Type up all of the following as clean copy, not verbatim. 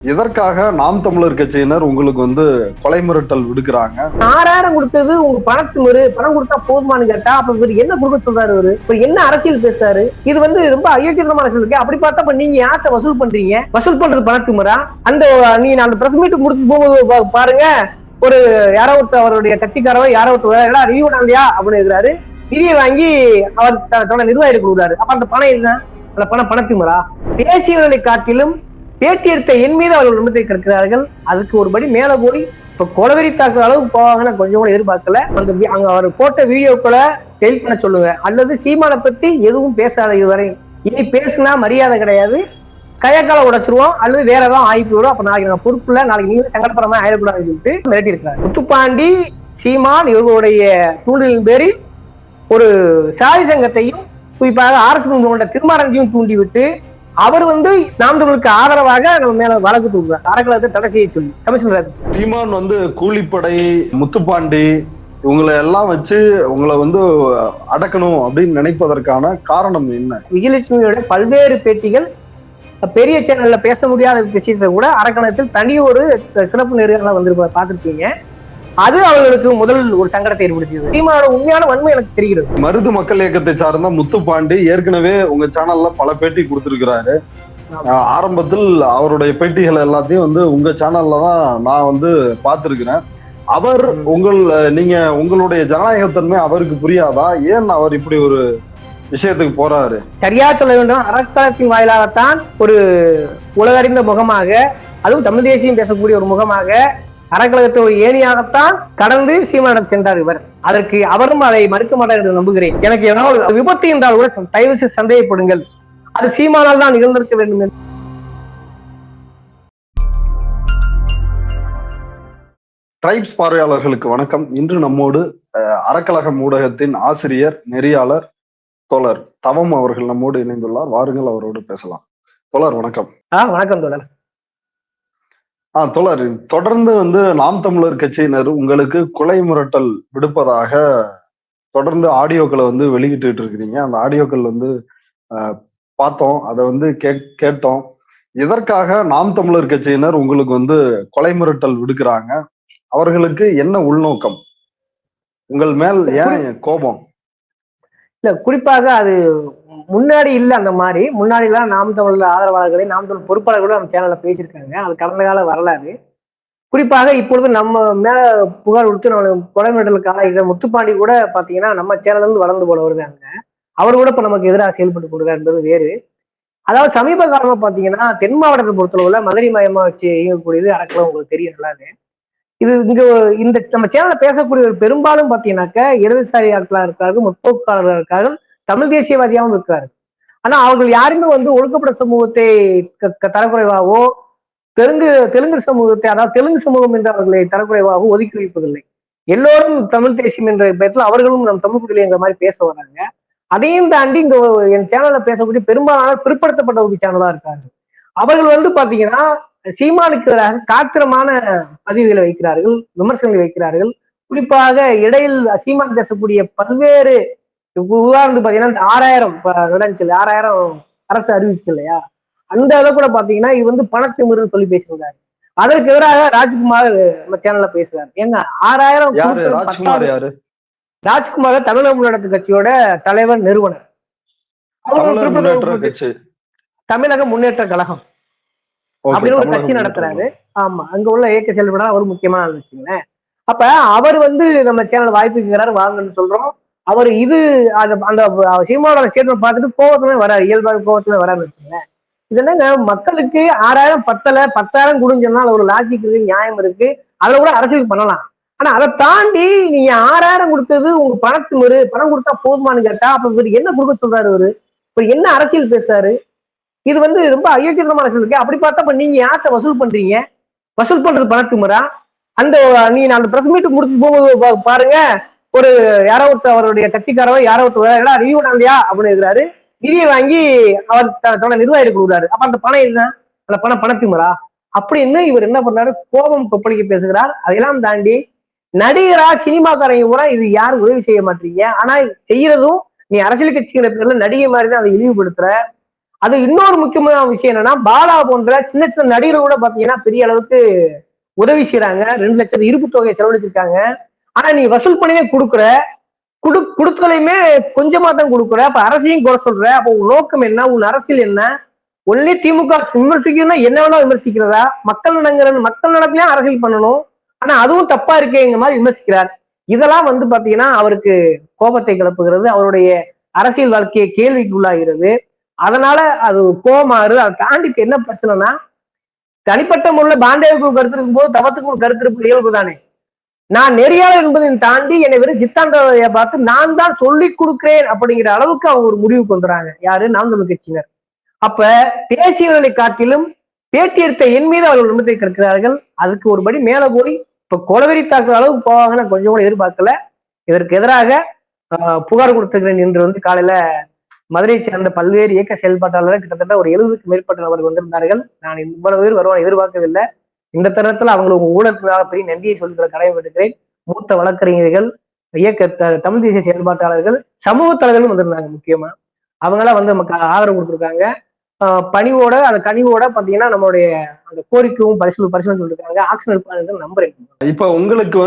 இதற்காக நாம் தமிழர் கட்சியினர் உங்களுக்கு கொலை மிரட்டல் விடுக்கிறாங்க. 6000 கொடுத்தது உங்க பணத்து பணம் கொடுத்தா போதுமானு கேட்டா அப்ப இவர் என்ன கொடுக்க சொல்றாரு? இவர் என்ன அரசியல் பேசுறாரு? இது ரொம்ப அயோக்கியமான அரசியல் இருக்கு. அப்படி பார்த்தப்ப நீங்க யார்கிட்ட வசூல் பண்றீங்க? வசூல் பண்றது பணத்துமுறா? நீங்க அந்த பிரஸ் மீட் முடிச்சு போகும்போது பாருங்க, ஒரு யாரோ ஒருத்தர் அவருடைய கட்சிக்காரவோ யாரோ ஒருத்தர் ரிவ்யூ இல்லையா அப்படின்னு இருக்கிறாரு. நிதியை வாங்கி அவர் தன்னோட நிர்வாகிகள் கொடுக்குறாரு. அப்ப அந்த பணம் என்ன? அந்த பணத்துமுறா? தேசியவர்களை காட்டிலும் பேட்டி எடுத்த என் மீது அவர்கள் உண்மத்தை கிடக்கிறார்கள். அதுக்கு ஒருபடி மேல போய் இப்ப கொலவெறி தாக்குற அளவுக்கு போவாங்கன்னு கொஞ்சம் கூட எதிர்பார்க்கல. அங்க அவர் போட்ட வீடியோக்களை டெலிட் பண்ண சொல்லுங்க, அல்லது சீமானை பத்தி எதுவும் பேசாத இதுவரை. இனி பேசுனா மரியாதை கிடையாது, கையக்கால உடைச்சிருவோம், அல்லது வேற ஏதாவது ஆய்வு வரும். அப்ப நாளைக்கு நான் பொறுப்புல நாளைக்கு நீங்க சங்கடப்படமா ஆயிடக்கூடாதுன்னு சொல்லிட்டு மிரட்டி இருக்கிறார். முத்துப்பாண்டி, சீமான் இவர்களுடைய தூண்டலின் பேரில் ஒரு சாதி சங்கத்தையும் குறிப்பாக RS திருமாரஞ்சியும் தூண்டிவிட்டு அவர் நாம் தமிழுக்கு ஆதரவாக நம்ம மேல வழக்கு தூக்குறார். அறக்கலத்தை தடை செய்ய சொல்லி கமிஷனர் சீமான் கூலிப்படை, முத்துப்பாண்டி இவங்களை எல்லாம் வச்சு உங்களை அடக்கணும் அப்படின்னு நினைப்பதற்கான காரணம் என்ன? விஜயலட்சுமியோட பல்வேறு பேட்டிகள் பெரிய சேனல்ல பேச முடியாத விஷயத்தை கூட அரக்கணத்தில் தனி ஒரு சிறப்பு நேர்காணல பார்த்துருப்பீங்க. அது அவர்களுக்கு முதல் ஒரு சங்கடத்தை ஏற்படுத்தியது. சீமானோட உண்மையான வன்மை எனக்கு தெரிகிறது. மருது மக்கள் இயக்கத்தை சார்ந்த முத்துப்பாண்டி ஏற்கனவே உங்க சேனல்ல பல பேட்டி கொடுத்திருக்கிறாரு. ஆரம்பத்தில் அவருடைய பேட்டிகள் எல்லாத்தையும் உங்க சேனல்ல தான் நான் பார்த்திருக்கிறேன். அவர் நீங்க உங்களுடைய ஜனநாயகத்தன்மை அவருக்கு புரியாதா? ஏன் அவர் இப்படி ஒரு விஷயத்துக்கு போறாரு? சரியா சொல்ல வேண்டும், அரசாங்கத்தின் வாயிலாகத்தான் ஒரு உலகறிந்த முகமாக, அதுவும் தமிழ் தேசியம் பேசக்கூடிய ஒரு முகமாக அறக்கழகத்தை ஒரு ஏணியாகத்தான் கடந்து சீமானிடம் சென்றார் இவர். அதற்கு அவரும் அதை மறுக்க மாட்டார் என்று நம்புகிறேன். எனக்கு ஏதாவது விபத்து என்றால் கூட தயவு செய்து சந்தேகப்படுங்கள், அது சீமானால் தான் நிகழ்ந்திருக்க வேண்டும் என்று. ட்ரைப்ஸ் பார்வையாளர்களுக்கு வணக்கம். இன்று நம்மோடு அறக்கழகம் ஊடகத்தின் ஆசிரியர், நெறியாளர் தோழர் தவம் அவர்கள் நம்மோடு இணைந்துள்ளார். வாருங்கள், அவரோடு பேசலாம். தோழர் வணக்கம். வணக்கம் தோழர். தோழர், தொடர்ந்து நாம் தமிழர் கட்சியினர் உங்களுக்கு கொலை மிரட்டல் விடுப்பதாக தொடர்ந்து ஆடியோக்களை வெளியிட்டு இருக்கிறீங்க. அந்த ஆடியோக்கள் பார்த்தோம், அதை கேட்டோம். இதற்காக நாம் தமிழர் கட்சியினர் உங்களுக்கு கொலை மிரட்டல் விடுக்கிறாங்க. அவர்களுக்கு என்ன உள்நோக்கம்? உங்கள் மேல் ஏன் கோபம்? இல்ல, குறிப்பாக அது முன்னாடி இல்ல. அந்த மாதிரி முன்னாடி எல்லாம் நாம் தமிழ் ஆதரவாளர்களை, நாம் தமிழ் பொறுப்பாளர்களும் நம்ம சேனல்ல பேசியிருக்காங்க. அது கடந்த கால வரலாறு. குறிப்பாக இப்பொழுது நம்ம மேல புகார் கொடுத்து நம்ம கொலை மிரட்டலுக்காக முத்துப்பாண்டி கூட பாத்தீங்கன்னா நம்ம சேனல்ல இருந்து வளர்ந்து போல வருவாங்க. அவர் கூட இப்ப நமக்கு எதிராக செயல்பட்டு கொடுக்காருன்றது வேறு. அதாவது சமீப காலமா பாத்தீங்கன்னா தென் மாவட்டத்தை பொறுத்தளவுல மதுரை மயமா வச்சு இயங்கக்கூடியது அறக்கலாம் உங்களுக்கு தெரியும் நல்லாது. இது இந்த நம்ம சேனல்ல பேசக்கூடிய பெரும்பாலும் பாத்தீங்கன்னாக்க இடதுசாரி ஆட்களா இருக்காரு, முற்போக்காளர்களா இருக்காரு, தமிழ் தேசியவாதியாகவும் இருக்காரு. ஆனா அவர்கள் யாருமே ஒடுக்கப்பட்ட சமூகத்தை தரக்குறைவாகவோ, தெலுங்கு சமூகத்தை, அதாவது தெலுங்கு சமூகம் என்று அவர்களை தரக்குறைவாகவோ ஒதுக்கி வைப்பதில்லை. எல்லோரும் தமிழ் தேசியம் என்ற பெயரில் அவர்களும் நம் தமிழ் புதியங்கிற மாதிரி பேச வராங்க. அதையும் தாண்டி இங்க என் சேனல்ல பேசக்கூடிய பெரும்பாலான பிற்படுத்தப்பட்ட ஒரு சேனலா இருக்காங்க. அவர்கள் பாத்தீங்கன்னா சீமானுக்கு எதிராக காத்திரமான பதிவுகளை வைக்கிறார்கள், விமர்சனங்களை வைக்கிறார்கள். குறிப்பாக இடையில் சீமான் பேசக்கூடிய பல்வேறு உதாரணத்துக்கு பாத்தீங்கன்னா 6000 அரசு அறிவிச்சு இல்லையா, அந்த அளவு கூட பாத்தீங்கன்னா இது பணத்திமுறைன்னு சொல்லி பேசுறாரு. அதற்கு எதிராக ராஜ்குமார் நம்ம சேனல்ல பேசுறாரு. ஏங்க 6000 ராஜ்குமார் தமிழக முன்னேற்ற கட்சியோட தலைவர், நிறுவனர். தமிழக முன்னேற்ற கழகம் அப்படின்னு ஒரு கட்சி நடத்துறாரு. ஆமா, அங்க உள்ள இயக்க செயல்பட அவர் முக்கியமான வச்சுங்களேன். அப்ப அவர் நம்ம சேனல் வாய்ப்புக்கிறாரு, வாங்கன்னு சொல்றோம். அவர் அந்த சீமானோட ஸ்டேட்மெண்ட் பார்த்துட்டு கோவத்துமே வராரு, இயல்பாக கோவத்துமே வரான்னு வச்சுங்களேன். இது என்னங்க, மக்களுக்கு 6000 பத்தல, 10,000 குடிஞ்சோம்னா ஒரு லாஜிக் இருக்கு, நியாயம் இருக்கு, அதுல கூட அரசியல் பண்ணலாம். ஆனா அதை தாண்டி நீங்க 6000 கொடுத்தது உங்க பணம் கொடுத்தா போதுமானு கேட்டா அப்ப இவர் என்ன கொடுக்க சொல்றாரு? இவர் என்ன அரசியல் பேசுறாரு? இது ரொம்ப அயோக்கியமான அரசியல் இருக்கு. அப்படி பார்த்தப்ப நீங்க யார்கிட்ட வசூல் பண்றீங்க? வசூல் பண்றது பணத்துமுறா? நீங்க அந்த பிரஸ் மீட் முடிச்சு போகும்போது பாருங்க, ஒரு யாரோ ஒருத்தர் அவருடைய கட்சிக்காரவோ யாரோ ஒருத்தர் ரிவ்யூ இல்லையா அப்படின்னு இருக்கிறாரு. நிதியை வாங்கி அவர் தன்னோட நிர்வாகிகள் கொடுக்குறாரு. அப்ப அந்த பணம் என்ன? அந்த பணத்துமுறா அப்படின்னு இவர் என்ன பண்றாரு? கோபம் கொப்பளிக்க பேசுகிறார். அதையெல்லாம் தாண்டி நடிகரா, சினிமாக்காரங்க கூட இது யாரும் உதவி செய்ய மாட்டீங்க. ஆனா செய்யறதும் நீ அரசியல் கட்சிங்கிற பேர்ல நடிகை மாதிரி தான் அதை இழிவுபடுத்துற. அது இன்னொரு முக்கியமான விஷயம் என்னன்னா, பாலா போன்ற சின்ன சின்ன நடிகர்கள் கூட பாத்தீங்கன்னா பெரிய அளவுக்கு உதவி செய்யறாங்க. 2 லட்சம் இருப்பு தொகையை செலவழிச்சிருக்காங்க. ஆனா நீ வசூல் பண்ணியே கொடுக்குற, கொடுத்தலையுமே கொஞ்சமா தான் கொடுக்குற. அப்ப அரசையும் குறை சொல்ற. அப்ப உன் நோக்கம் என்ன? உன் அரசியல் என்ன? ஒன்லி திமுக விமர்சிக்கணும்னா என்ன வேணா விமர்சிக்கிறதா? மக்கள் நடத்திலே அரசியல் பண்ணணும். ஆனா அதுவும் தப்பா இருக்கேங்க மாதிரி விமர்சிக்கிறார். இதெல்லாம் பாத்தீங்கன்னா அவருக்கு கோபத்தை கிளப்புகிறது. அவருடைய அரசியல் வாழ்க்கையை கேள்விக்குள்ளாகிறது. அதனால அது கோபமாறுது. அதை தாண்டி என்ன பிரச்சனைனா, தனிப்பட்ட முறையில் பாண்டேவுக்கு கருத்து இருக்கும் போது தவத்துக்கு ஒரு கருத்து இருப்பது இயல்பு தானே. நான் நெறியாளர் என்பதை தாண்டி என்னை வெறும் சித்தாந்தத்தை பார்த்து நான் தான் சொல்லிக் கொடுக்கிறேன் அப்படிங்கிற அளவுக்கு அவங்க ஒரு முடிவுக்கு வந்துடுறாங்க. யாரு? நாம் தமிழ் கட்சியினர். அப்ப பேசியவர்களை காட்டிலும் பேட்டி எடுத்த என் மீது அவர்கள் நிமிடத்தை கற்கிறார்கள். அதுக்கு ஒருபடி மேல போய் இப்ப கொலவெறி தாக்குற அளவுக்கு போவாங்கன்னு கொஞ்சம் கூட எதிர்பார்க்கல. இதற்கு எதிராக புகார் கொடுத்துக்கிறேன் என்று காலையில மதுரையை சேர்ந்த பல்வேறு இயக்க செயல்பாட்டாளர்கள் கிட்டத்தட்ட ஒரு 70க்கும் மேற்பட்ட நபர்கள் வந்திருந்தார்கள். நான் இவ்வளவு பேர் வருவான் எதிர்பார்க்கவில்லை. இந்த தருணத்துல அவங்களுக்கு ஊடகத்திற்காக பெரிய நன்றியை சொல்கிற கடமைப்பட்டுக்கிறேன். மூத்த வழக்கறிஞர்கள், இயக்க தமிழ் தேசிய செயல்பாட்டாளர்கள், சமூக தலைவர்களும் வந்திருந்தாங்க. முக்கியமா அவங்களாம் நமக்கு ஆதரவு கொடுத்துருக்காங்க. பணிவோட அந்த கனிவோட பாத்தீங்கன்னா நம்மளுடைய அந்த கோரிக்கையும் பரிசீலனை சொல்லிருக்காங்க. ஆக்ஷன் எடுப்பாங்க நம்புறேன். இப்ப உங்களுக்கு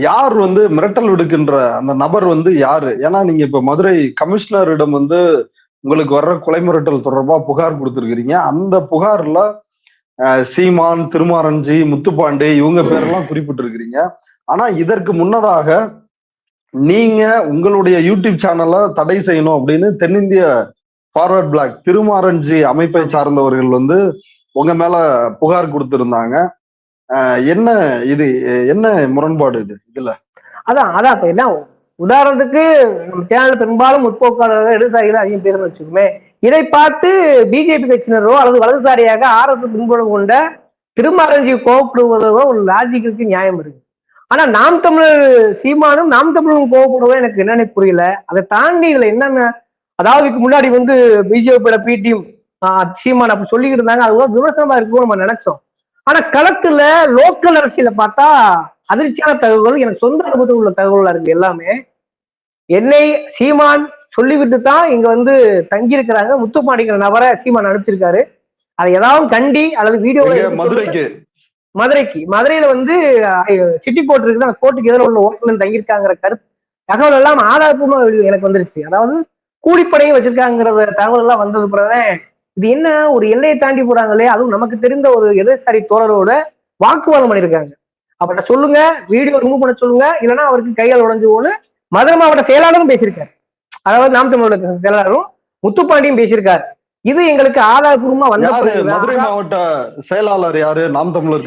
யார் மிரட்டல் விடுக்கின்ற அந்த நபர் யாரு? ஏன்னா நீங்க இப்ப மதுரை கமிஷனரிடம் உங்களுக்கு வர்ற கொலை மிரட்டல் தொடர்பா புகார் கொடுத்திருக்கிறீங்க. அந்த புகார்ல சீமான், திருமாரஞ்சி, முத்துப்பாண்டே இவங்க பேரெல்லாம் குறிப்பிட்டிருக்கிறீங்க. ஆனா இதற்கு முன்னதாக நீங்க உங்களுடைய யூடியூப் சேனலை தடை செய்யணும் அப்படின்னு தென்னிந்திய ஃபார்வர்ட் பிளாக் திருமாரஞ்சி அமைப்பை சார்ந்தவர்கள் உங்க மேல புகார் கொடுத்திருந்தாங்க. என்ன இது? என்ன முரண்பாடு இதுல? அதான் இப்ப என்ன உதாரணத்துக்கு நம்ம சேனல் பெரும்பாலும் முற்போக்காளர்கள் இடதுசாரிகள் அதிகம் பேச வச்சுக்குமே. இதை பார்த்து பிஜேபி கட்சியினரோ அல்லது வலதுசாரியாக RSS பின்புலம் கொண்ட திருமாரஞ்சி கோவப்படுவதோ ஒரு லாஜிக்கு நியாயம் இருக்கு. ஆனா நாம் தமிழர் சீமானும் நாம் தமிழும் கோவப்படுவதோ எனக்கு என்னன்னு புரியல. அதை தாண்டி இதுல என்னென்ன, அதாவது இதுக்கு முன்னாடி பிஜேபியோட பிடிஎம் சீமான் அப்படி சொல்லிக்கிட்டு இருந்தாங்க. அதுதான் விமர்சனமா இருக்குன்னு நம்ம நினைச்சோம். ஆனா களத்துல லோக்கல் அரசியல பார்த்தா அதிர்ச்சியான தகவல்கள், எனக்கு சொந்த அனுபவத்தில் உள்ள தகவலா இருக்கு எல்லாமே. என்னை சீமான் சொல்லிவிட்டு தான் இங்க தங்கி இருக்கிறாங்க. முத்துப்பாண்டிங்கிற நபரை சீமான் அனுப்பிச்சிருக்காரு. அதை ஏதாவது கண்டி அல்லது வீடியோ மதுரையில சிட்டி கோர்ட் இருக்குது, அந்த கோர்ட்டுக்கு எதிர உள்ள ஓட்டுநர் தங்கியிருக்காங்கிற தகவல் எல்லாம் ஆதாரப்பூர்வமா எனக்கு வந்துருச்சு. அதாவது கூலிப்படையும் வச்சிருக்காங்கிற தகவல் எல்லாம் வந்தது பிறகு இது என்ன ஒரு எல்லையை தாண்டி போறாங்களே, அதுவும் நமக்கு தெரிந்த ஒரு இடதுசாரி தோழரோட வாக்குவாதம் பண்ணியிருக்காங்க. அவர்கிட்ட சொல்லுங்க, வீடியோ ரிமூவ் பண்ண சொல்லுங்க, இல்லைன்னா அவருக்கு கையால் உடஞ்சு போன்னு மதுரை மாவட்ட செயலாளரும் பேசியிருக்காரு. அதாவது நாம் தமிழோட செயலாளரும் முத்துப்பாண்டியும் பேசியிருக்காரு. இது எங்களுக்கு ஆதாரபூர்வமா வந்த மதுரை மாவட்ட செயலாளர் யாரு? நாம் தமிழர்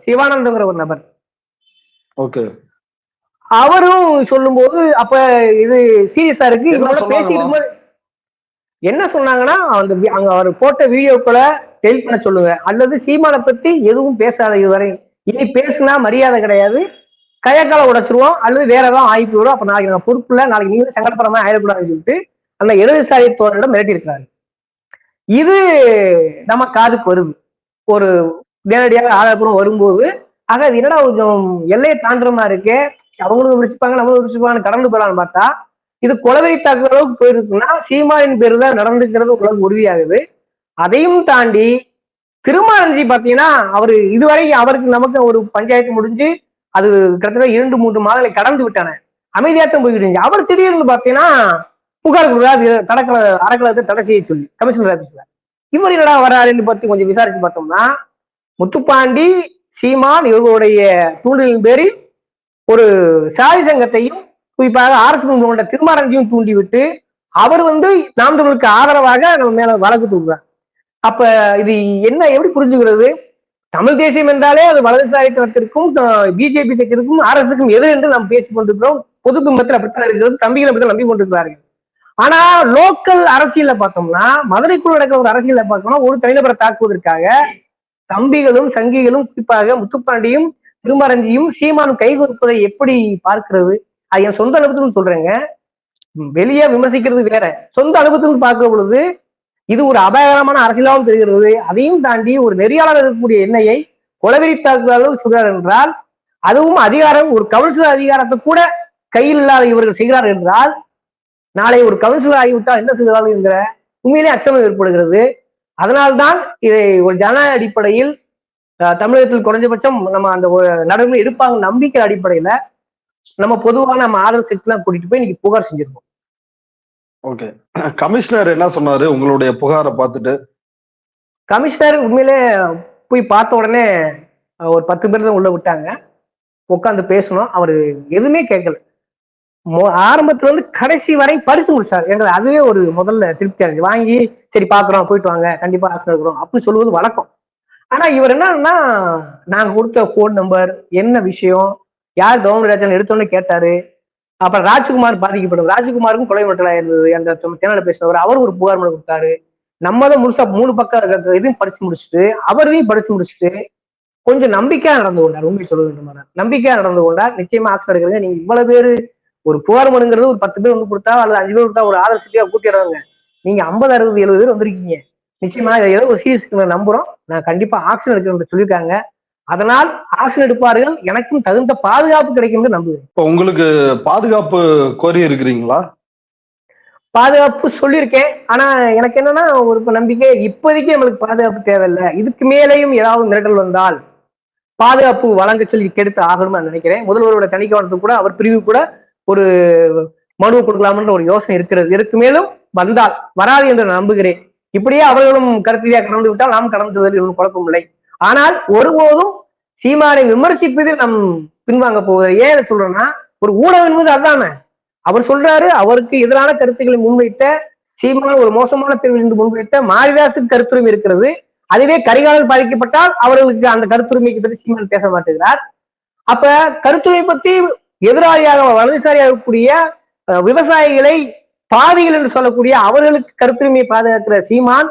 சிவானந்தம்ங்கிற ஒரு நபர். ஓகே. அவரும் சொல்லும் போது அப்ப இது சீரியஸா இருக்கு. பேசிட்டு என்ன சொன்னாங்கன்னா, அங்க அவர் போட்ட வீடியோக்களை டெலிட் பண்ண சொல்லுங்க, அல்லது சீமானை பத்தி எதுவும் பேசாத இதுவரை, இனி பேசுனா மரியாதை கிடையாது, கையக்கால உடைச்சிருவோம், அல்லது வேற ஏதாவது ஆயிட்டு வரும், அப்ப நாளைக்கு நான் பொறுப்பு இல்லை, நாளைக்கு நீங்க சங்கடப்படமா ஆயிடக்கூடாதுன்னு சொல்லிட்டு அந்த இடதுசாரி தோழரிடம் மிரட்டி இருக்கிறாரு. இது நம்ம காதுக்கு வருது ஒரு நேரடியாக ஆதாரப்பூர்வம் வரும்போது. ஆக அது என்னடா கொஞ்சம் எல்லையை தாண்டுறமா இருக்கே, அவங்களும் விமர்சிப்பாங்க நம்மளும் விமர்சிப்பாங்க கடந்து போகலான்னு பார்த்தா இது கொலவெறி தாக்குற அளவுக்கு போயிருக்குன்னா சீமானின் பேரு தான் நடந்துக்கிறது உலகம் உறுதியாகுது. அதையும் தாண்டி திருமாரஞ்சி பாத்தீங்கன்னா அவரு இதுவரை அவருக்கு நமக்கு ஒரு பஞ்சாயத்து முடிஞ்சு அது கிட்டத்தட்ட 2-3 மாதங்களை கடந்து விட்டான, அமைதியாத்தான் போய்கிட்டு இருந்துச்சு. அவர் திடீர்னு பாத்தீங்கன்னா புகார் கொடுக்குறாரு அறக்கலத்தை தடை செய்ய சொல்லி கமிஷனர் ஆபீஸ்ல. இவர் என்னடா வராருன்னு பத்தி கொஞ்சம் விசாரிச்சு பார்த்தோம்னா, முத்துப்பாண்டி சீமான் இவர்களுடைய தூண்டலின் பேரில் ஒரு சாதி சங்கத்தையும் குறிப்பாக RSS கொண்ட திருமாரஞ்சியும் தூண்டிவிட்டு அவர் நாம் தமிழுக்கு ஆதரவாக நம்ம மேல வழக்கு தூக்குறார். அப்ப இது என்ன எப்படி புரிஞ்சுக்கிறது? தமிழ் தேசியம் என்றாலே அது வலதுசாரித்தனத்திற்கும் பிஜேபி கட்சிக்கும் RSSக்கும் எது என்று நாம் பேசிக் கொண்டிருக்கிறோம். பொது பிம்பத்தில் அப்படித்தான் இருக்கிறது, தம்பிகளை அப்படித்தான் நம்பி கொண்டிருக்கிறார்கள். ஆனா லோக்கல் அரசியல பார்த்தோம்னா, மதுரைக்குள் நடக்கிற ஒரு அரசியல பார்த்தோம்னா, ஒரு தனிநபரை தாக்குவதற்காக தம்பிகளும் சங்கிகளும் குறிப்பாக முத்துப்பாண்டியும் திருமாரஞ்சியும் சீமானும் கைகொடுப்பதை எப்படி பார்க்கிறது? அது என் சொந்த அனுபவத்துக்கு சொல்றேங்க, வெளியே விமர்சிக்கிறது வேற, சொந்த அனுபவத்துக்கு பார்க்கிற பொழுது இது ஒரு அபாயகரமான அரசியலாகவும் தெரிகிறது. அதையும் தாண்டி ஒரு நெறியாளர் இருக்கக்கூடிய எண்ணெயை கொலவெறி தாக்குதலும் சொல்றார் என்றால், அதுவும் அதிகாரம் ஒரு கவுன்சிலர் அதிகாரத்தை கூட கையில் இல்லாத இவர்கள் செய்கிறார் என்றால், நாளை ஒரு கவுன்சிலர் ஆகிவிட்டால் என்ன செய்கிறார்கள் என்கிற உண்மையிலே அச்சம் ஏற்படுகிறது. அதனால்தான் இதை ஒரு ஜனநாயக அடிப்படையில் தமிழகத்தில் குறைஞ்சபட்சம் நம்ம அந்த நடைமுறை இருப்பாங்க நம்பிக்கை அடிப்படையில நம்ம பொதுவாக நம்ம ஆதரவு சக்திலாம் கூட்டிட்டு போய் இன்னைக்கு புகார் செஞ்சிருக்கோம். ஓகே, கமிஷனர் என்ன சொன்னாரு உங்களுடைய புகாரை பார்த்துட்டு? கமிஷனர் உண்மையிலே போய் பார்த்த உடனே ஒரு 10 பேர் தான் உள்ள விட்டாங்க. உட்காந்து பேசணும். அவரு எதுவுமே கேட்கல. ஆரம்பத்துல இருந்து கடைசி வரை பரிசு முடிச்சாரு. எங்களுக்கு அதுவே ஒரு முதல்ல திருப்தியா இருந்துச்சு. வாங்கி சரி பாக்குறோம், போயிட்டு வாங்க, கண்டிப்பா ஆக்ஷன் எடுக்கிறோம் அப்படின்னு சொல்லுவது வழக்கம். ஆனா இவர் என்னன்னா, நாங்க கொடுத்த போன் நம்பர், என்ன விஷயம், யார் கவர்மெண்ட் எடுத்தோன்னு கேட்டாரு. அப்புறம் ராஜ்குமார் பாதிக்கப்பட்டவர், ராஜ்குமாருக்கும் கொலை மிரட்டலா இருந்தது. அந்த சேனல்ல பேசினவர், அவர் ஒரு புகார் மனு கொடுத்தாரு. நம்ம தான் முழுசா 3 பக்கம் இதையும் படிச்சு முடிச்சுட்டு, அவரையும் படிச்சு முடிச்சுட்டு கொஞ்சம் நம்பிக்கையா நடந்து கொண்டார். உண்மை சொல்ல வேண்டும், நம்பிக்கையா நடந்து கொண்டார். நிச்சயமா ஆக்ஷன் எடுக்கிறீங்க. நீங்க இவ்வளவு பேரு ஒரு புகார் மனுங்கிறது ஒரு 10 பேர் வந்து கொடுத்தா அல்லது 5 பேர் கொடுத்தா ஒரு ஆதரவு சக்தியா கூட்டிடுறாங்க. நீங்க 50, 60, 70 பேர் வந்திருக்கீங்க. நிச்சயமா இதை ஏதோ ஒரு சீரியஸ் நம்புறோம். நான் கண்டிப்பா ஆக்ஷன் எடுக்கணும்னு சொல்லியிருக்காங்க. அதனால் ஆக்ஷன் எடுப்பார்கள். எனக்கும் தகுந்த பாதுகாப்பு கிடைக்கும் நம்புகிறேன். இப்போ உங்களுக்கு பாதுகாப்பு கோரி இருக்கிறீங்களா? பாதுகாப்பு சொல்லியிருக்கேன். ஆனா எனக்கு என்னன்னா ஒரு நம்பிக்கை, இப்போதைக்கு நம்மளுக்கு பாதுகாப்பு தேவையில்லை. இதுக்கு மேலேயும் ஏதாவது மிரட்டல் வந்தால் பாதுகாப்பு வழங்க சொல்லி கெடுத்து ஆகணும்னு நான் நினைக்கிறேன். முதல்வரோட தணிக்கையாளருக்கு கூட அவர் பிரிவு கூட ஒரு மனுவை கொடுக்கலாம்ன்ற ஒரு யோசனை இருக்கிறது. இதற்கு மேலும் வந்தால் வராது என்று நான் நம்புகிறேன். இப்படியே அவர்களும் கருத்தியாக கடந்து விட்டால் நாம் கடந்துவதில் ஒன்றும் குழப்பம் இல்லை. ஆனால் ஒருபோதும் சீமானை விமர்சிப்பதில் நம் பின்வாங்க போவதை ஏன் சொல்றேன்னா, ஒரு ஊடகம் என்பது அதுதானே. அவர் சொல்றாரு, அவருக்கு எதிரான கருத்துக்களை முன்வைத்த சீமான ஒரு மோசமான பிரிவில் இருந்து முன்வைத்த மாரிதாசுக்கு கருத்துரிமை இருக்கிறது. அதுவே கரிகாலன் பாதிக்கப்பட்டால் அவர்களுக்கு அந்த கருத்துரிமைக்கு பற்றி சீமான் பேச மாட்டேங்கிறார். அப்ப கருத்துரிமை பற்றி எதிராளியாக வலதுசாரியாக இருக்கக்கூடிய விவசாயிகளை பாவிகள் என்று சொல்லக்கூடிய அவர்களுக்கு கருத்துரிமையை பாதுகாக்கிற சீமான்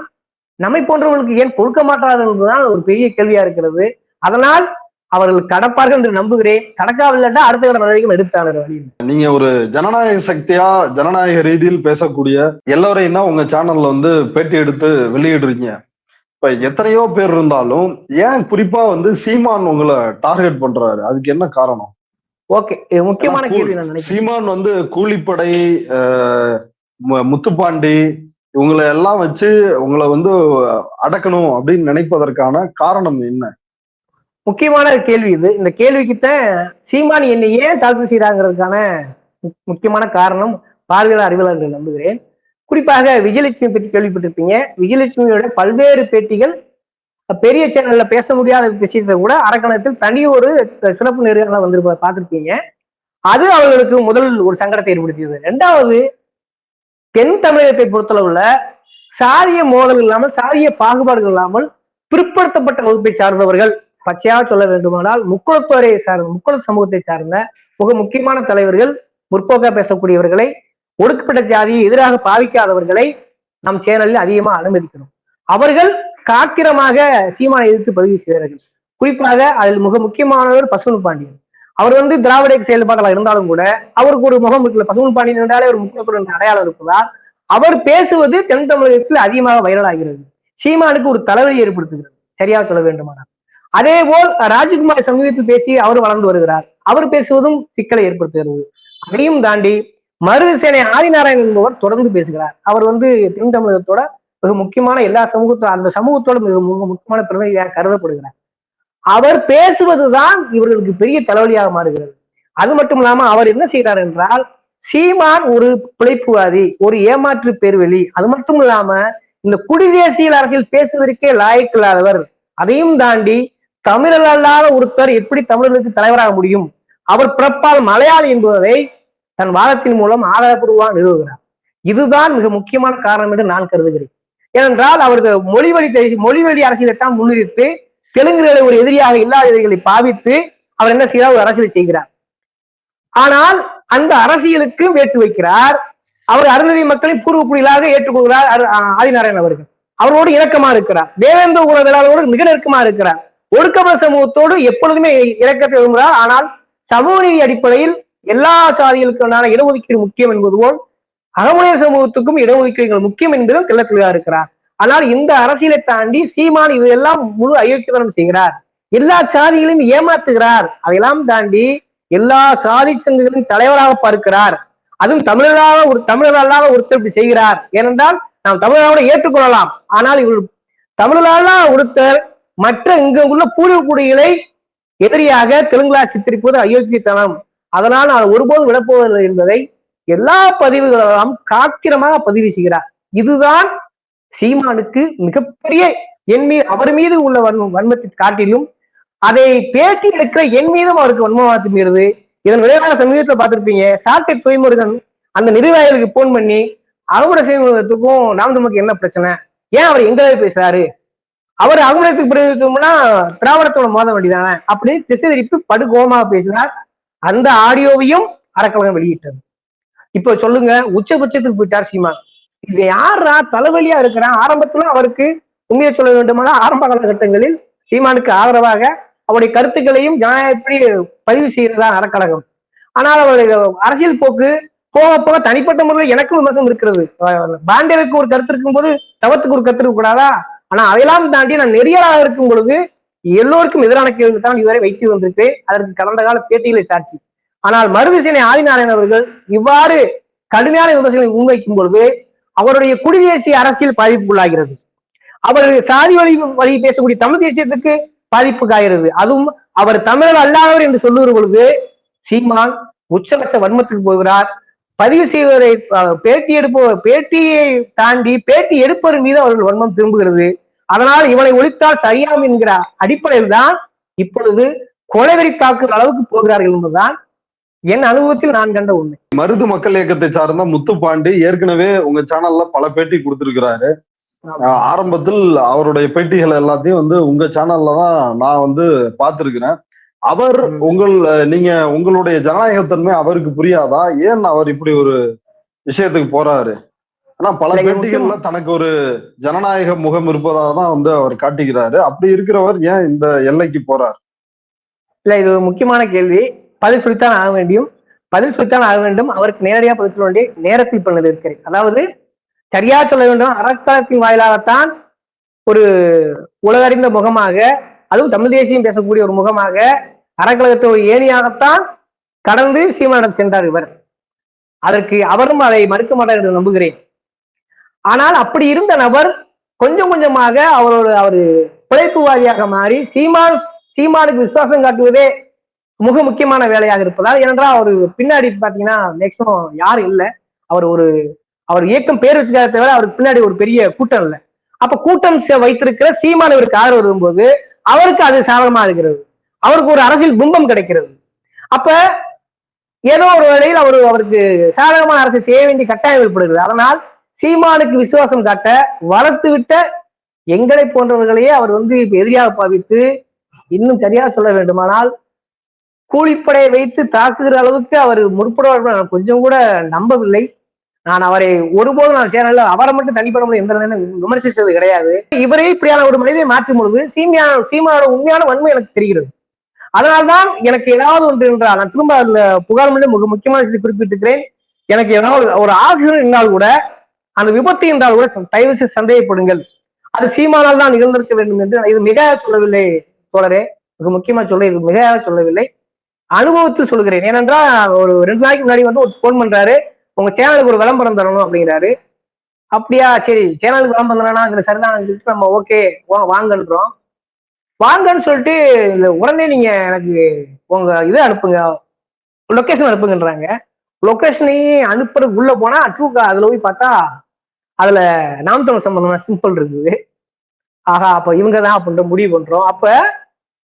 நம்மை போன்றவர்களுக்கு ஏன் கொடுக்க மாட்டார்கள் என்பதுதான் ஒரு பெரிய கேள்வியா இருக்கிறது. அதனால் அவர்கள் கடப்பார்கள் என்று நம்புகிறேன். கடக்காவில்லா அடுத்த கட்ட நடவடிக்கை எடுத்தாங்க வழியில். நீங்க ஒரு ஜனநாயக சக்தியா ஜனநாயக ரீதியில் பேசக்கூடிய எல்லோரையும் தான் உங்க சேனல்ல வந்து பேட்டி எடுத்து வெளியிடுறீங்க. இப்ப எத்தனையோ பேர் இருந்தாலும் ஏன் குறிப்பா வந்து சீமான் உங்களை டார்கெட் பண்றாரு? அதுக்கு என்ன காரணம்? ஓகே, முக்கியமான கேள்வி. நான் நினைக்கிறேன் சீமான் வந்து கூலிப்படை, முத்துப்பாண்டி இவங்களை எல்லாம் வச்சு உங்களை வந்து அடக்கணும் அப்படின்னு நினைப்பதற்கான காரணம் என்ன? முக்கியமான கேள்வி இது. இந்த கேள்விக்குத்தான் சீமான் என்னை ஏன் தாக்கல் செய்யறாங்கிறதுக்கான முக்கியமான காரணம் பார்வையாளர் அறிவியலாளர்கள் நம்புகிறேன். குறிப்பாக விஜயலட்சுமி பற்றி கேள்விப்பட்டிருப்பீங்க. விஜயலட்சுமியோட பல்வேறு பேட்டிகள் பெரிய சேனல்ல பேச முடியாத விஷயத்தை கூட அரக்கணத்தில் தனி ஒரு சிறப்பு நேர்காணல வந்து பார்த்திருப்பீங்க. அது அவர்களுக்கு முதல் ஒரு சங்கடத்தை ஏற்படுத்தியது. 2வது, தென் தமிழகத்தை பொறுத்தளவுல சாரிய மோதல் இல்லாமல், சாரிய பாகுபாடுகள் இல்லாமல் பிற்படுத்தப்பட்ட வகுப்பை சார்ந்தவர்கள், பச்சையாக சொல்ல வேண்டுமானால் முக்குளத்துறை சார்ந்த, முக்குள சமூகத்தை சார்ந்த மிக முக்கியமான தலைவர்கள், முற்போக்கா பேசக்கூடியவர்களை, ஒடுக்கப்பட்ட ஜாதியை எதிராக பாவிக்காதவர்களை நம் சேனலில் அதிகமா அனுமதிக்கணும். அவர்கள் காத்திரமாக சீமானை எதிர்த்து பதிவு செய்தார்கள். குறிப்பாக அதில் மிக முக்கியமானவர் பசுவன் பாண்டியன். அவர் வந்து திராவிட செயல்பாடுகள் இருந்தாலும் கூட அவருக்கு ஒரு முகம் இருக்குல்ல. பசுவன் பாண்டியன் என்றாலே ஒரு முக்கியத்துவ அடையாளம் இருப்பதால் அவர் பேசுவது தென் தமிழகத்தில் அதிகமாக வைரல் ஆகிறது. சீமானுக்கு ஒரு தலைவலி ஏற்படுத்துகிறது, சரியாக சொல்ல வேண்டுமானால். அதே போல் ராஜ்குமார் சமீபத்தில் பேசி அவர் வளர்ந்து வருகிறார். அவர் பேசுவதும் சிக்கலை ஏற்படுத்துகிறது. அதையும் தாண்டி மருதசேனை ஆதிநாராயணன் என்பவர் தொடர்ந்து பேசுகிறார். அவர் வந்து தென் தமிழகத்தோட மிக முக்கியமான எல்லா சமூகத்தோட, அந்த சமூகத்தோட மிக முக்கியமான பிரதிநிதியாக கருதப்படுகிறார். அவர் பேசுவதுதான் இவர்களுக்கு பெரிய தலைவலியாக மாறுகிறது. அது மட்டும் இல்லாம அவர் என்ன செய்கிறார் என்றால், சீமான் ஒரு பிழைப்புவாதி, ஒரு ஏமாற்று பேர்வெளி. அது மட்டும் இல்லாம இந்த குடிதேசியல் அரசியல் பேசுவதற்கே லாயக்கில்லாதவர். அதையும் தாண்டி தமிழர் அல்லாத ஒருத்தர் எப்படி தமிழர்களுக்கு தலைவராக முடியும், அவர் பிறப்பால் மலையாளி என்பதை தன் வாதத்தின் மூலம் ஆதாரப்பூர்வமாக நிறுவுகிறார். இதுதான் மிக முக்கியமான காரணம் என்று நான் கருதுகிறேன். ஏனென்றால் அவருக்கு மொழிவழி அரசியலை தான் முன்னிறுத்து தெலுங்குகளை ஒரு எதிரியாக இல்லாதவர்களை பாவித்து அவர் என்ன செய்கிறார், ஒரு அரசியலை செய்கிறார். ஆனால் அந்த அரசியலுக்கு வேட்டு வைக்கிறார். அவர் அருந்ததி மக்களை பூர்வ புலிகளாக ஏற்றுக்கொள்கிறார். ஆதிநாராயணன் அவர்கள் அவரோடு இணக்கமா இருக்கிறார். தேவேந்திர குலவேளாளரோடு மிக நெருக்கமா இருக்கிறார். ஒடுக்கப்பட்ட சமூகத்தோடு எப்பொழுதுமே இறக்கத்தை விரும்புகிறார். ஆனால் சமூக நீதி அடிப்படையில் எல்லா சாதிகளுக்கான இடஒதுக்கீடு முக்கியம் என்பது போல் அகமுடையர் சமூகத்துக்கும் இடஒதுக்கீடுகள் முக்கியம் என்பதும் தெளிவாக இருக்கிறார். ஆனால் இந்த அரசியலை தாண்டி சீமான் இதெல்லாம் முழு அயோக்கியத்தனம் செய்கிறார். எல்லா சாதிகளையும் ஏமாத்துகிறார். அதையெல்லாம் தாண்டி எல்லா சாதி சங்கங்களின் தலைவராக பார்க்கிறார். அதுவும் தமிழராக ஒரு தமிழர் அல்லாத ஒருத்தர் இப்படி செய்கிறார். ஏனென்றால் நாம் தமிழரோட ஏற்றுக்கொள்ளலாம். ஆனால் இவர் தமிழால ஒருத்தர் மற்ற இங்க உள்ள பூர்வக்குடிகளை எதிரியாக தெலுங்குலா சித்தரிப்பது அயோக்கியத்தனம். அதனால் நான் ஒருபோதும் விடப்போவதில்லை என்பதை எல்லா பதிவுகளெல்லாம் காக்கிரமாக பதிவு செய்கிறார். இதுதான் சீமானுக்கு மிகப்பெரிய அவர் மீது உள்ள வன்மத்தை காட்டிலும் அதை பேட்டி எடுக்கிற என் மீதும் அவருக்கு வன்மமாத்துகிறது. இதன் விளைவாக சமீபத்தில் பார்த்திருப்பீங்க, சாட்டை துறைமுருகன் அந்த நிர்வாகிகளுக்கு போன் பண்ணி அறுவடை செய்வதற்கும் நாம் தமிழுக்கு என்ன பிரச்சனை, ஏன் அவர் எங்களே பேசுறாரு, அவர் அகுமலத்துக்கு பிறகுனா திராவிடத்தோட மோத வேண்டியதானே அப்படின்னு திசை திருப்பி படுகோமாக பேசினார். அந்த ஆடியோவையும் அறக்கழகம் வெளியிட்டது. இப்ப சொல்லுங்க, உச்சபட்சத்துக்கு போயிட்டார் சீமான். இது யாரா தலைவலியா இருக்கிறான்? ஆரம்பத்துல அவருக்கு உண்மையை சொல்ல வேண்டுமானால் ஆரம்ப காலகட்டங்களில் சீமானுக்கு ஆதரவாக அவருடைய கருத்துக்களையும் ஜனநாயகப்படி பதிவு செய்யறதா அறக்கழகம். ஆனால் அவருடைய அரசியல் போக்கு போக போக தனிப்பட்ட முறையில் எனக்கும் விமர்சனம் இருக்கிறது. பாண்டியருக்கு ஒரு கருத்து இருக்கும் போது தவத்துக்கு ஒரு கருத்து இருக்க கூடாதா? ஆனா அதையெல்லாம் தாண்டி நான் நெறியலாக இருக்கும் பொழுது எல்லோருக்கும் எதிரான கேள்வி தான் இதுவரை வைத்து வந்திருக்கு. அதற்கு கடந்த கால பேட்டிகளை சாட்சி. ஆனால் மருதிசேனை ஆதிநாராயணன் அவர்கள் இவ்வாறு கடுமையான விமர்சனங்களை முன்வைக்கும் பொழுது அவருடைய குடிதேசிய அரசியல் பாதிப்புக்குள்ளாகிறது. அவர் சாதி வழி பேசக்கூடிய தமிழ் தேசியத்துக்கு பாதிப்புக்காகிறது. அதுவும் அவர் தமிழர் அல்லாதவர் என்று சொல்லுகிற பொழுது சீமான் உச்சகட்ட வன்மத்துக்கு போகிறார். பதிவு செய்வதை பேட்டியை தாண்டி பேட்டி எடுப்பவர் மீது அவர்கள் வன்மம் திரும்புகிறது. அதனால் இவனை ஒழித்தால் சரியாம் என்கிற அடிப்படையில் தான் இப்பொழுது கொலைவெறி தாக்குற அளவுக்கு போகிறார்கள் என்பதுதான் என் அனுபவத்தில் நான் கண்ட உண்மை. மருது மக்கள் இயக்கத்தை சார்ந்த முத்துப்பாண்டி ஏற்கனவே உங்க சேனல்ல பல பேட்டி கொடுத்திருக்கிறாரு. ஆரம்பத்தில் அவருடைய பேட்டிகள் எல்லாத்தையும் உங்க சேனல்ல தான் நான் பார்த்திருக்கிறேன். அவர் நீங்க உங்களுடைய ஜனநாயகத்தன்மை அவருக்கு புரியாதா? ஏன் அவர் இப்படி ஒரு விஷயத்துக்கு போறாரு? ஆனா பல பேட்டிகள்ல தனக்கு ஒரு ஜனநாயக முகம் இருப்பதாக தான் அவர் காட்டுகிறாரு. அப்படி இருக்கிறவர் ஏன் இந்த எல்லைக்கு போறார்? இல்ல, இது ஒரு முக்கியமான கேள்வி. பதில் சொல்லித்தான் ஆக வேண்டும். அவருக்கு நேரடியாக பதில் சொல்ல வேண்டிய நேரத்தில் பண்ணது இருக்கிறேன். அதாவது சரியா சொல்ல வேண்டும், அறக்கழகத்தின் வாயிலாகத்தான் ஒரு உலகறிந்த முகமாக, அதுவும் தமிழ் தேசியம் பேசக்கூடிய ஒரு முகமாக, அறக்கழகத்தை ஒரு ஏணியாகத்தான் கடந்து சீமானிடம் சென்றார் இவர். அதற்கு அவரும் அதை மறுக்க மாட்டார் என்று நம்புகிறேன். ஆனால் அப்படி இருந்த நபர் கொஞ்சம் கொஞ்சமாக அவரு பிழைப்புவாதியாக மாறி சீமானுக்கு விசுவாசம் காட்டுவதே மிக முக்கியமான வேலையாக இருப்பதால், ஏனென்றால் அவரு பின்னாடி பாத்தீங்கன்னா மேக்சிமம் யாரும் இல்லை. அவர் இயக்கம் பேர் வச்சுக்காத தவிர அவருக்கு பின்னாடி ஒரு பெரிய கூட்டம் இல்லை. அப்ப கூட்டம் வைத்திருக்கிற சீமான் இவருக்கு ஆதரவு வரும்போது அவருக்கு அது சாதகமா இருக்கிறது. அவருக்கு ஒரு அரசியல் பிம்பம் கிடைக்கிறது. அப்ப ஏதோ ஒரு வேளையில் அவருக்கு சாதகமான அரசியல் செய்ய வேண்டிய கட்டாயம் ஏற்படுகிறது. அதனால் சீமானுக்கு விசுவாசம் காட்ட வளர்த்து விட்ட எங்களை போன்றவர்களையே அவர் எதிரியாக பாவித்து, இன்னும் சரியா சொல்ல வேண்டுமானால் கூலிப்படையை வைத்து தாக்குகிற அளவுக்கு அவர் முற்படுவார் நான் கொஞ்சம் கூட நம்பவில்லை. நான் அவரை ஒருபோதும் நான் சேனல்ல அவரை மட்டும் தனிப்பட முடியும் எந்த நேரம் விமர்சித்தது கிடையாது. இவரே இப்படியான ஒரு மனிதனை மாற்றும் பொழுது சீமானோட உண்மையான வன்மை எனக்கு தெரிகிறது. அதனால்தான் எனக்கு ஏதாவது ஒன்று என்றால் நான் திரும்ப அதுல புகார் மிக முக்கியமான விஷயத்தை குறிப்பிட்டிருக்கிறேன். எனக்கு ஏதாவது ஒரு ஆக்சிஜன் என்றால் கூட, அந்த விபத்து என்றால் கூட தயவு செய்து சந்தேகப்படுங்கள், அது சீமானால் தான் நிகழ்ந்திருக்க வேண்டும் என்று இது மிக சொல்லவில்லை தோழரே. மிக முக்கியமா சொல்ல, இது மிக சொல்லவில்லை, அனுபவத்தில் சொல்கிறேன். ஏனென்றால் ஒரு 2 நாளைக்கு முன்னாடி ஒரு போன் பண்றாரு, உங்க சேனலுக்கு ஒரு விளம்பரம் தரணும் அப்படிங்கிறாரு. அப்படியா, சரி சேனலுக்கு விளம்பரம் தரனா இதுல சரிதான், நம்ம ஓகே வாங்கன்னு சொல்லிட்டு உடனே நீங்க எனக்கு உங்க இதை அனுப்புங்க, லொகேஷன் அனுப்புங்கன்றாங்க. லொகேஷனையும் அனுப்புறது உள்ள போனா அதுல போய் பார்த்தா அதுல நாம் தமிழ் சம்பந்தமா சிம்பிள் இருக்குது. ஆஹா, அப்ப இவங்கதான் அப்படின்ட்டு முடிவு பண்றோம். அப்ப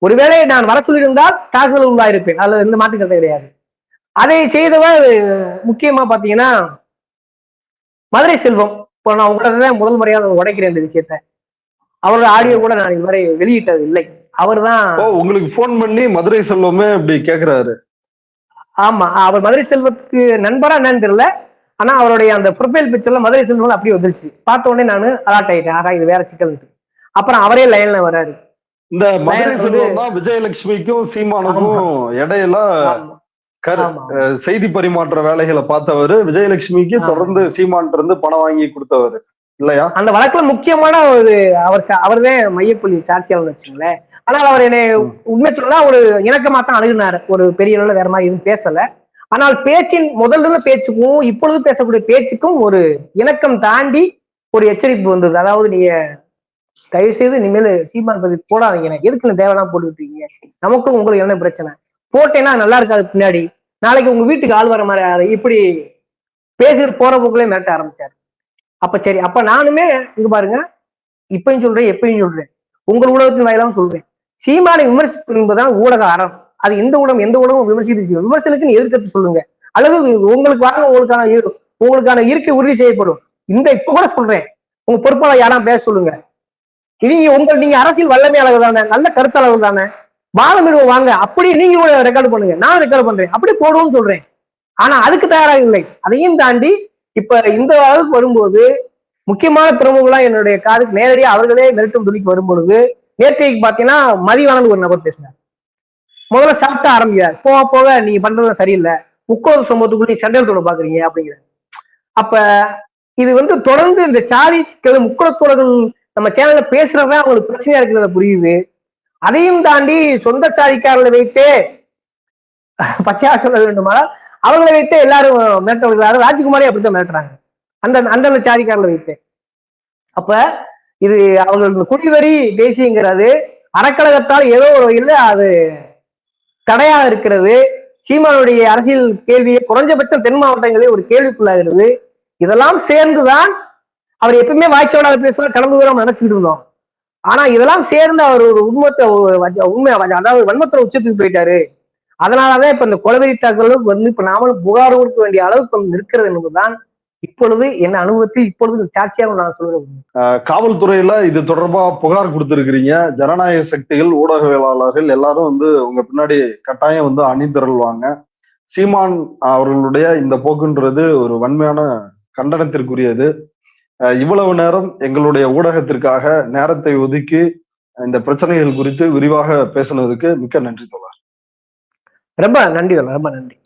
ஒருவேளை நான் வர சொல்லியிருந்தால் தாக்குதல் உள்ளாயிருப்பேன், அதுல எந்த மாற்றுக்கிறது கிடையாது. அதை செய்தவர் முக்கியமா பாத்தீங்கன்னா மதுரை செல்வம். இப்போ நான் உங்கள்கிட்ட முதல் முறையாக உடைக்கிறேன் இந்த விஷயத்த. அவரோட ஆடியோ கூட நான் இதுவரை வெளியிட்டது இல்லை. அவர் தான் உங்களுக்கு போன் பண்ணி மதுரை செல்வமே இப்படி கேக்குறாரு. ஆமா, அவர் மதுரை செல்வத்துக்கு நண்பரா என்னன்னு தெரியல. ஆனா அவருடைய அந்த ப்ரொஃபைல் பிக்சர்ல மதுரை செல்வம் அப்படியே வந்துருச்சு. பார்த்த உடனே நான் அலாட் ஆயிட்டேன், ஆகா இது வேற சிக்கல். அப்புறம் அவரே லைன்ல வர்றாரு. இந்த மதுரை செல்வம் தான் விஜயலட்சுமிக்கும் சீமானுக்கும் இடையில செய்தி பரிமாற்ற வேலைகளை பார்த்தவர். விஜயலட்சுமிக்கு தொடர்ந்து சீமான் இருந்து பணம் வாங்கி கொடுத்தவர் இல்லையா? அந்த வழக்குல முக்கியமான அவர்தான் மையப்புள்ளி சாட்சியாளர் வச்சுங்களேன். ஆனால் அவர் என்னை உண்மை சொல்லா ஒரு இணக்கமா தான் அணுகினார். ஒரு பெரிய அளவுல வேற மாதிரி எதுவும் பேசல. ஆனால் பேச்சின் முதல்ல பேச்சுக்கும் இப்பொழுது பேசக்கூடிய பேச்சுக்கும் ஒரு இணக்கம் தாண்டி ஒரு எச்சரிப்பு வந்தது. அதாவது நீங்க தயவு செய்து இனிமேல் சீமான் பத்தி போடாதீங்க, எதுக்கு தேவையான போட்டுக்கிட்டு இருக்கீங்க, நமக்கும் உங்களுக்கு என்ன பிரச்சனை, போட்டேன்னா நல்லா இருக்காது, பின்னாடி நாளைக்கு உங்க வீட்டுக்கு ஆள் வர மாதிரி இப்படி பேசிட்டு போற போக்குள்ளே மிரட்ட ஆரம்பிச்சாரு. அப்ப சரி, அப்ப நானுமே இங்க பாருங்க, இப்பயும் சொல்றேன் எப்பயும் சொல்றேன், உங்கள் ஊடகத்தின் வாயிலாகவும் சொல்றேன், சீமானை விமர்சிப்பு என்பதுதான் ஊடக அறம். அது எந்த ஊடகம் விமர்சித்து விமர்சனத்துக்கு எதிர்க்கத்து சொல்லுங்க, அல்லது உங்களுக்கு வாங்க உங்களுக்கான இருக்கை உறுதி செய்யப்படும். இப்ப கூட சொல்றேன், உங்க பொறுப்பாளர் யாரா பேச சொல்லுங்க. நீங்க அரசியல் வல்லமையாளர்கள் தானே, நல்ல கருத்தாளர்கள் தானே, வாதமிடுவோம் வாங்க, அப்படி நீங்க கூட ரெக்கார்டு பண்ணுங்க, நான் ரெக்கார்டு பண்றேன், அப்படி போடுவோம்னு சொல்றேன். ஆனா அதுக்கு தயாராக இல்லை. அதையும் தாண்டி இப்ப இந்த அளவுக்கு வரும்போது முக்கியமான பிரமுகர்களா என்னுடைய காதுக்கு நேரடியா அவர்களே மிரட்டும் துணிக்கு வரும்பொழுது, நேற்றைக்கு பாத்தீங்கன்னா மதிவானன் ஒரு நபர் பேசினார். முதல்ல சாப்பிட்டா ஆரம்பிக்கிறார், போக போக நீங்க பண்றது சரியில்லை, முக்கோண சமூகத்துக்குள்ள சண்டை பாக்குறீங்க அப்படிங்கிற. அப்ப இது தொடர்ந்து இந்த சாதி முக்குளத்தோழர்கள் நம்ம சேனல்ல பேசுறதா அவங்களுக்கு பிரச்சனையா இருக்கிறத புரியுது. அதையும் தாண்டி சொந்த சாதிக்காரர்களை வைத்தே பச்சையா சொல்ல வேண்டுமா, அவங்களை வைத்தே எல்லாரும் மிரட்ட வருகிறாரு. ராஜ்குமாரே அப்படித்தான் மிரட்டுறாங்க, அந்தந்த சாதிக்காரர்களை வைத்தே. அப்ப இது அவர்கள் குடிவரி தேசியங்கிறது அறக்கழகத்தால் ஏதோ ஒரு வகையில் அது தடையா இருக்கிறது. சீமானுடைய அரசியல் கேள்வியை குறைஞ்சபட்சம் தென் மாவட்டங்களில் ஒரு கேள்விக்குள்ளாகிறது. இதெல்லாம் சேர்ந்துதான் அவர் எப்பவுமே வாய்ச்சோடாக பேசுவார், கடந்து வர நினைச்சுட்டு இருந்தோம். ஆனா இதெல்லாம் சேர்ந்து அவர் ஒரு உண்மை, அதாவது வன்மத்துல உச்சத்துக்கு போயிட்டாரு. அதனாலதான் இப்ப இந்த கொலவெறி தாக்குதல் இப்ப நாமளும் புகார் கொடுக்க வேண்டிய அளவுக்கு இருக்கிறது என்பதுதான் இப்பொழுது என்ன அனுபவத்தில் இப்பொழுது சாட்சியாக நான் சொல்றேன். காவல்துறையில இது தொடர்பா புகார் கொடுத்திருக்கிறீங்க. ஜனநாயக சக்திகள், ஊடகவியலாளர்கள் எல்லாரும் உங்க பின்னாடி கட்டாயம் அணிதிரள்வாங்க. சீமான் அவர்களுடைய இந்த போக்குன்றது ஒரு வன்மையான கண்டனத்திற்குரியது. இவ்வளவு நேரம் எங்களுடைய ஊடகத்திற்காக நேரத்தை ஒதுக்கி இந்த பிரச்சனைகள் குறித்து விரிவாக பேசுனதுக்கு மிக்க நன்றி தோழர். ரொம்ப நன்றி.